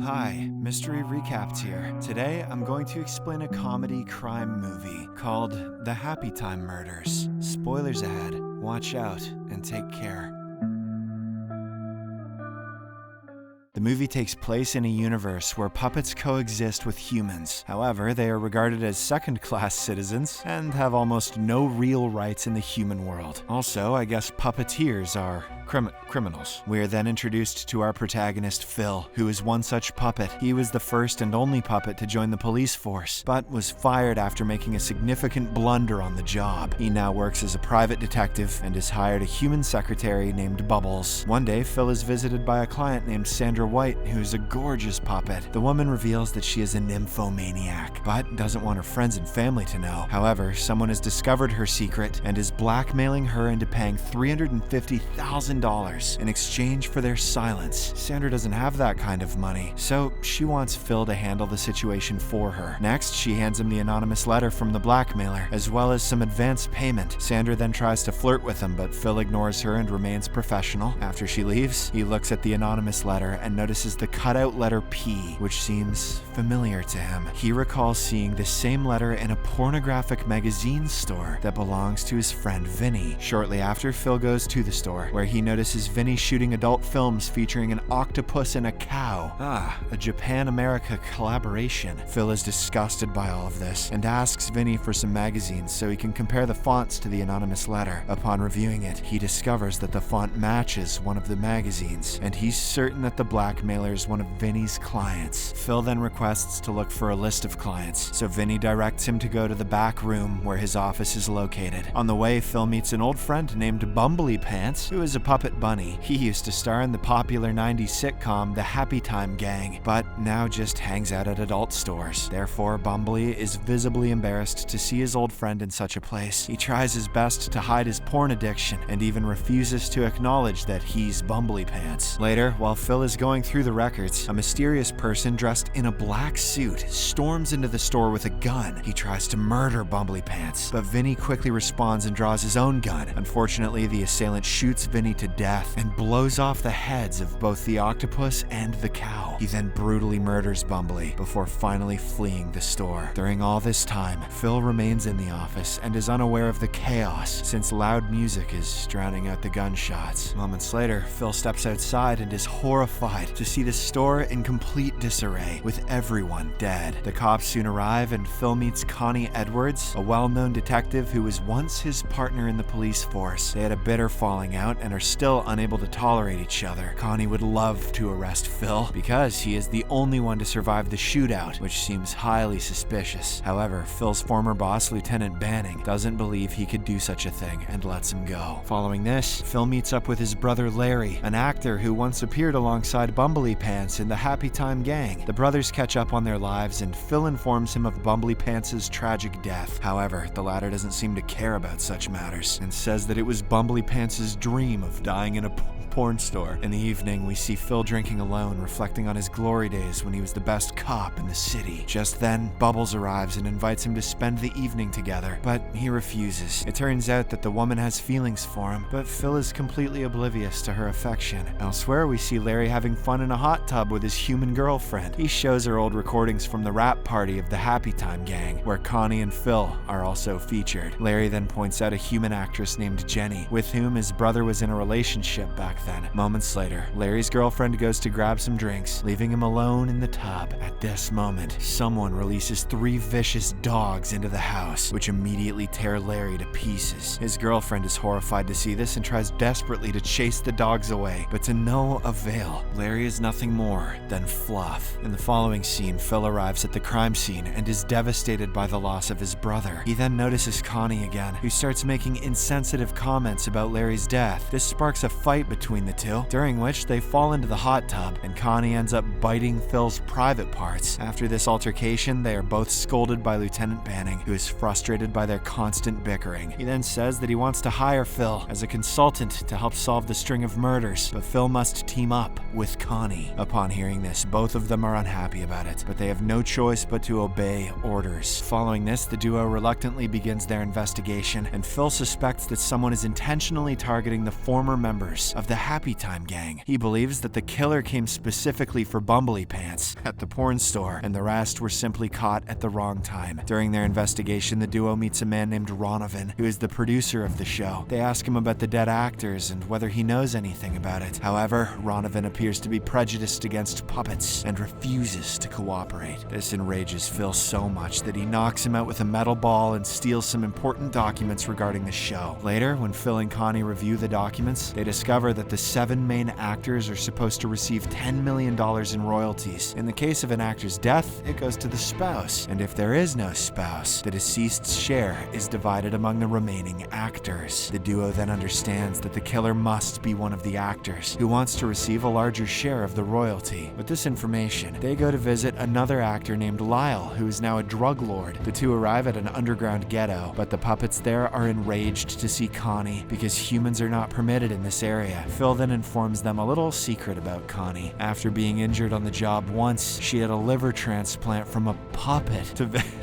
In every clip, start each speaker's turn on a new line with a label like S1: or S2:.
S1: Hi, Mystery Recapped here. Today I'm going to explain a comedy crime movie called The Happy Time Murders. Spoilers ahead. Watch out and take care. The movie takes place in a universe where puppets coexist with humans. However, they are regarded as second-class citizens and have almost no real rights in the human world. Also, I guess puppeteers are criminals. We are then introduced to our protagonist, Phil, who is one such puppet. He was the first and only puppet to join the police force, but was fired after making a significant blunder on the job. He now works as a private detective and has hired a human secretary named Bubbles. One day, Phil is visited by a client named Sandra, who is a gorgeous puppet. The woman reveals that she is a nymphomaniac, but doesn't want her friends and family to know. However, someone has discovered her secret and is blackmailing her into paying $350,000 in exchange for their silence. Sandra doesn't have that kind of money, so she wants Phil to handle the situation for her. Next, she hands him the anonymous letter from the blackmailer, as well as some advance payment. Sandra then tries to flirt with him, but Phil ignores her and remains professional. After she leaves, he looks at the anonymous letter and notices the cutout letter P, which seems familiar to him. He recalls seeing the same letter in a pornographic magazine store that belongs to his friend Vinny. Shortly after, Phil goes to the store, where he notices Vinny shooting adult films featuring an octopus and a cow. A Japan-America collaboration. Phil is disgusted by all of this and asks Vinny for some magazines so he can compare the fonts to the anonymous letter. Upon reviewing it, he discovers that the font matches one of the magazines, and he's certain that the blackmailer is one of Vinny's clients. Phil then requests to look for a list of clients, so Vinny directs him to go to the back room where his office is located. On the way, Phil meets an old friend named Bumbly Pants, who is a puppet bunny. He used to star in the popular 90s sitcom The Happy Time Gang, but now just hangs out at adult stores. Therefore, Bumbly is visibly embarrassed to see his old friend in such a place. He tries his best to hide his porn addiction and even refuses to acknowledge that he's Bumbly Pants. Later, while Phil is going through the records, a mysterious person dressed in a black suit storms into the store with a gun. He tries to murder Bumbly Pants, but Vinny quickly responds and draws his own gun. Unfortunately, the assailant shoots Vinny to death and blows off the heads of both the octopus and the cow. He then brutally murders Bumbly before finally fleeing the store. During all this time, Phil remains in the office and is unaware of the chaos since loud music is drowning out the gunshots. Moments later, Phil steps outside and is horrified to see the store in complete disarray, with everyone dead. The cops soon arrive and Phil meets Connie Edwards, a well-known detective who was once his partner in the police force. They had a bitter falling out and are still unable to tolerate each other. Connie would love to arrest Phil because he is the only one to survive the shootout, which seems highly suspicious. However, Phil's former boss, Lieutenant Banning, doesn't believe he could do such a thing and lets him go. Following this, Phil meets up with his brother Larry, an actor who once appeared alongside Bumbly Pants in the Happy Time Gang. The brothers catch up on their lives and Phil informs him of Bumbly Pants' tragic death. However, the latter doesn't seem to care about such matters and says that it was Bumbly Pants' dream of dying in a porn store. In the evening, we see Phil drinking alone, reflecting on his glory days when he was the best cop in the city. Just then, Bubbles arrives and invites him to spend the evening together, but he refuses. It turns out that the woman has feelings for him, but Phil is completely oblivious to her affection. Elsewhere, we see Larry having fun in a hot tub with his human girlfriend. He shows her old recordings from the rap party of the Happy Time Gang, where Connie and Phil are also featured. Larry then points out a human actress named Jenny, with whom his brother was in a relationship back then. Moments later, Larry's girlfriend goes to grab some drinks, leaving him alone in the tub. At this moment, someone releases 3 vicious dogs into the house, which immediately tear Larry to pieces. His girlfriend is horrified to see this and tries desperately to chase the dogs away, but to no avail. Larry is nothing more than fluff. In the following scene, Phil arrives at the crime scene and is devastated by the loss of his brother. He then notices Connie again, who starts making insensitive comments about Larry's death. This sparks a fight between the two, during which they fall into the hot tub, and Connie ends up biting Phil's private parts. After this altercation, they are both scolded by Lieutenant Banning, who is frustrated by their constant bickering. He then says that he wants to hire Phil as a consultant to help solve the string of murders, but Phil must team up with Connie. Upon hearing this, both of them are unhappy about it, but they have no choice but to obey orders. Following this, the duo reluctantly begins their investigation, and Phil suspects that someone is intentionally targeting the former members of the Happy Time gang. He believes that the killer came specifically for bumbly pants at the porn store, and the rest were simply caught at the wrong time. During their investigation, the duo meets a man named Ronovan, who is the producer of the show. They ask him about the dead actors and whether he knows anything about it. However, Ronovan appears to be prejudiced against puppets and refuses to cooperate. This enrages Phil so much that he knocks him out with a metal ball and steals some important documents regarding the show. Later, when Phil and Connie review the documents, they discover that the 7 main actors are supposed to receive $10 million in royalties. In the case of an actor's death, it goes to the spouse, and if there is no spouse, the deceased's share is divided among the remaining actors. The duo then understands that the killer must be one of the actors, who wants to receive a larger share of the royalty. With this information, they go to visit another actor named Lyle, who is now a drug lord. The two arrive at an underground ghetto, but the puppets there are enraged to see Connie because humans are not permitted in this area. Phil then informs them a little secret about Connie. After being injured on the job once, she had a liver transplant from a puppet.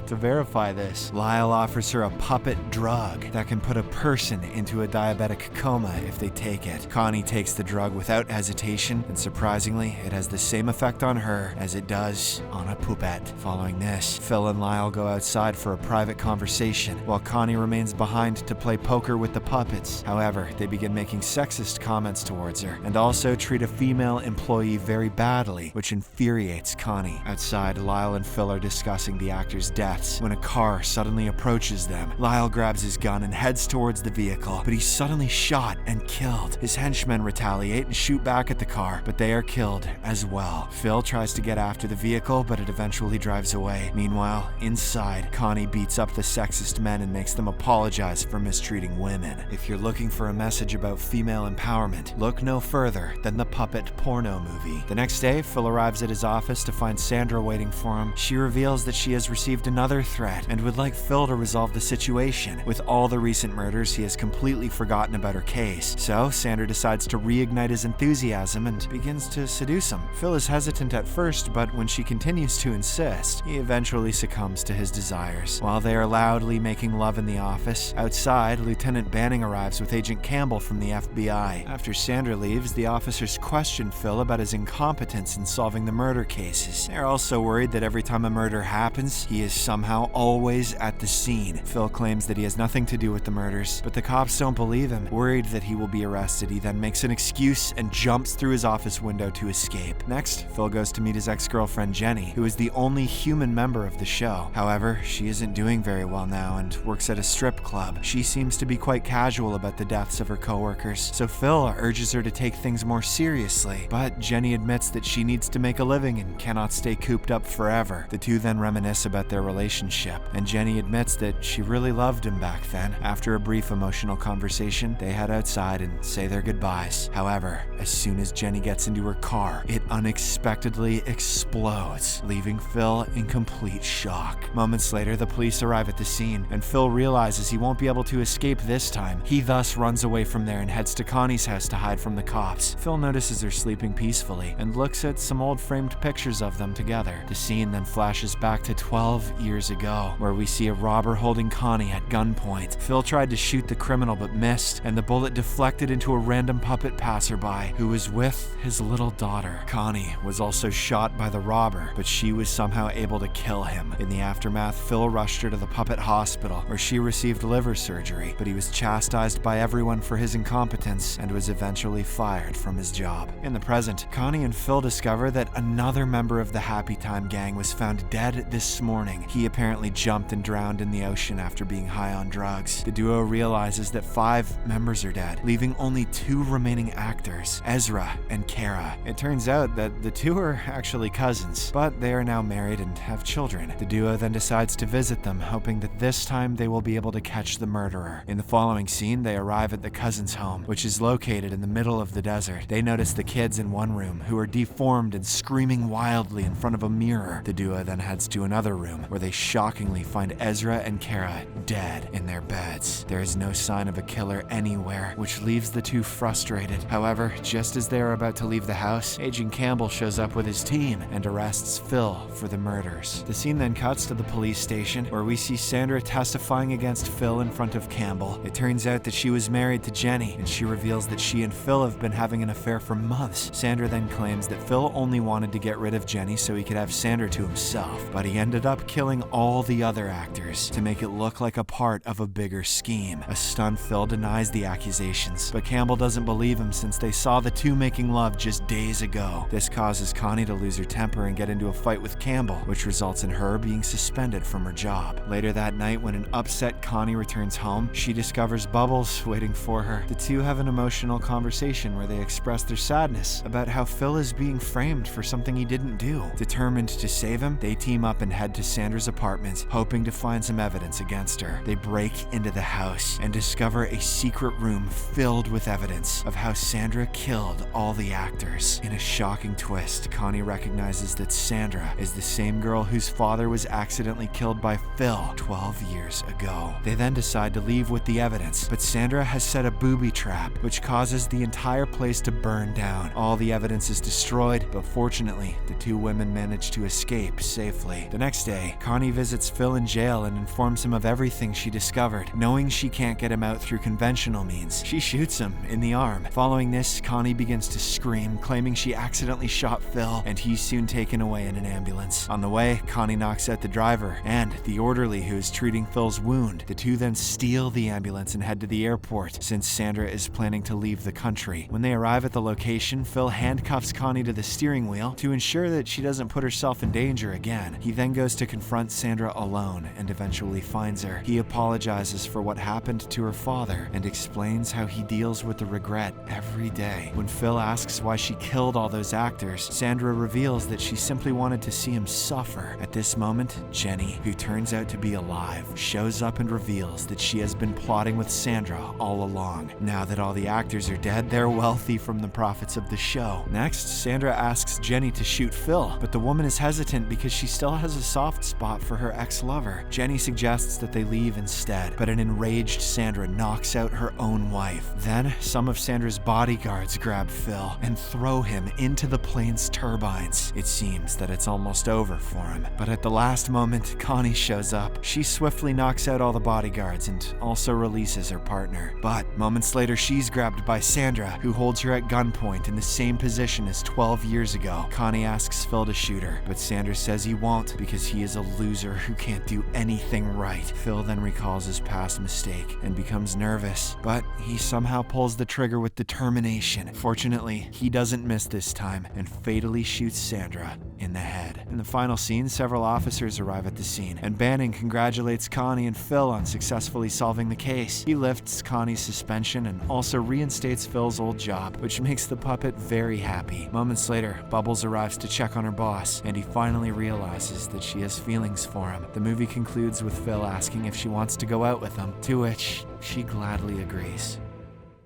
S1: To verify this, Lyle offers her a puppet drug that can put a person into a diabetic coma if they take it. Connie takes the drug without hesitation, and surprisingly, it has the same effect on her as it does on a puppet. Following this, Phil and Lyle go outside for a private conversation, while Connie remains behind to play poker with the puppets. However, they begin making sexist comments towards her, and also treat a female employee very badly, which infuriates Connie. Outside, Lyle and Phil are discussing the actor's deaths when a car suddenly approaches them. Lyle grabs his gun and heads towards the vehicle, but he's suddenly shot and killed. His henchmen retaliate and shoot back at the car, but they are killed as well. Phil tries to get after the vehicle, but it eventually drives away. Meanwhile, inside, Connie beats up the sexist men and makes them apologize for mistreating women. If you're looking for a message about female empowerment, look no further than the puppet porno movie. The next day, Phil arrives at his office to find Sandra waiting for him. She reveals that she has received another threat and would like Phil to resolve the situation. With all the recent murders, he has completely forgotten about her case. So, Sandra decides to reignite his enthusiasm and begins to seduce him. Phil is hesitant at first, but when she continues to insist, he eventually succumbs to his desires. While they are loudly making love in the office, outside, Lieutenant Banning arrives with Agent Campbell from the FBI. After Sandra leaves, the officers question Phil about his incompetence in solving the murder cases. They're also worried that every time a murder happens, he is somehow always at the scene. Phil claims that he has nothing to do with the murders, but the cops don't believe him. Worried that he will be arrested, he then makes an excuse and jumps through his office window to escape. Next, Phil goes to meet his ex-girlfriend Jenny, who is the only human member of the show. However, she isn't doing very well now and works at a strip club. She seems to be quite casual about the deaths of her coworkers, so Phil urges her to take things more seriously, but Jenny admits that she needs to make a living and cannot stay cooped up forever. The two then reminisce about their relationship, and Jenny admits that she really loved him back then. After a brief emotional conversation, they head outside and say their goodbyes. However, as soon as Jenny gets into her car, it unexpectedly explodes, leaving Phil in complete shock. Moments later, the police arrive at the scene, and Phil realizes he won't be able to escape this time. He thus runs away from there and heads to Connie's house to hide from the cops. Phil notices her sleeping peacefully and looks at some old framed pictures of them together. The scene then flashes back to 12 years ago, where we see a robber holding Connie at gunpoint. Phil tried to shoot the criminal but missed, and the bullet deflected into a random puppet passerby who was with his little daughter. Connie was also shot by the robber, but she was somehow able to kill him. In the aftermath, Phil rushed her to the puppet hospital, where she received liver surgery, but he was chastised by everyone for his incompetence and was eventually fired from his job. In the present, Connie and Phil discover that another member of the Happy Time gang was found dead this morning. He apparently jumped and drowned in the ocean after being high on drugs. The duo realizes that 5 members are dead, leaving only 2 remaining actors, Ezra and Kara. It turns out that the two are actually cousins, but they are now married and have children. The duo then decides to visit them, hoping that this time they will be able to catch the murderer. In the following scene, they arrive at the cousins' home, which is located in the middle of the desert. They notice the kids in one room, who are deformed and screaming wildly in front of a mirror. The duo then heads to another room, where they shockingly find Ezra and Kara dead in their beds. There is no sign of a killer anywhere, which leaves the two frustrated. However, just as they are about to leave the house, Agent Campbell shows up with his team and arrests Phil for the murders. The scene then cuts to the police station, where we see Sandra testifying against Phil in front of Campbell. It turns out that she was married to Jenny, and she reveals that she and Phil have been having an affair for months. Sandra then claims that Phil only wanted to get rid of Jenny so he could have Sandra to himself, but he ended up killing all the other actors to make it look like a part of a bigger scheme. A stunned Phil denies the accusations, but Campbell doesn't believe him since they saw the two making love just days ago. This causes Connie to lose her temper and get into a fight with Campbell, which results in her being suspended from her job. Later that night, when an upset Connie returns home, she discovers Bubbles waiting for her. The two have an emotional conversation where they express their sadness about how Phil is being framed for something he didn't do. Determined to save him, they team up and head to Sandra's apartment, hoping to find some evidence against her. They break into the house and discover a secret room filled with evidence of how Sandra killed all the actors. In a shocking twist, Connie recognizes that Sandra is the same girl whose father was accidentally killed by Phil 12 years ago. They then decide to leave with the evidence, but Sandra has set a booby trap, which causes the entire place to burn down. All the evidence is destroyed, but fortunately, the two women manage to escape safely. The next day, Connie visits Phil in jail and informs him of everything she discovered. Knowing she can't get him out through conventional means, she shoots him in the arm. Following this, Connie begins to scream, claiming she accidentally shot Phil, and he's soon taken away in an ambulance. On the way, Connie knocks out the driver and the orderly who is treating Phil's wound. The two then steal the ambulance and head to the airport, since Sandra is planning to leave the country. When they arrive at the location, Phil handcuffs Connie to the steering wheel to ensure that she doesn't put herself in danger again. He then goes to confront Sandra alone and eventually finds her. He apologizes for what happened to her father and explains how he deals with the regret every day. When Phil asks why she killed all those actors, Sandra reveals that she simply wanted to see him suffer. At this moment, Jenny, who turns out to be alive, shows up and reveals that she has been plotting with Sandra all along. Now that all the actors are dead, they're wealthy from the profits of the show. Next, Sandra asks Jenny to shoot Phil, but the woman is hesitant because she still has a soft spot for her ex-lover. Jenny suggests that they leave instead, but an enraged Sandra knocks out her own wife. Then, some of Sandra's bodyguards grab Phil and throw him into the plane's turbines. It seems that it's almost over for him, but at the last moment, Connie shows up. She swiftly knocks out all the bodyguards and also releases her partner. But moments later, she's grabbed by Sandra, who holds her at gunpoint in the same position as 12 years ago. Connie asks Phil to shoot her, but Sandra says he won't because he is a loser who can't do anything right. Phil then recalls his past mistake and becomes nervous, but he somehow pulls the trigger with determination. Fortunately, he doesn't miss this time and fatally shoots Sandra in the head. In the final scene, several officers arrive at the scene, and Banning congratulates Connie and Phil on successfully solving the case. He lifts Connie's suspension and also reinstates Phil's old job, which makes the puppet very happy. Moments later, Bubbles arrives to check on her boss, and he finally realizes that she has feelings for him. The movie concludes with Phil asking if she wants to go out with him, to which she gladly agrees.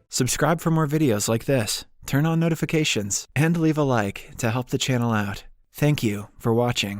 S1: Subscribe for more videos like this, turn on notifications, and leave a like to help the channel out. Thank you for watching.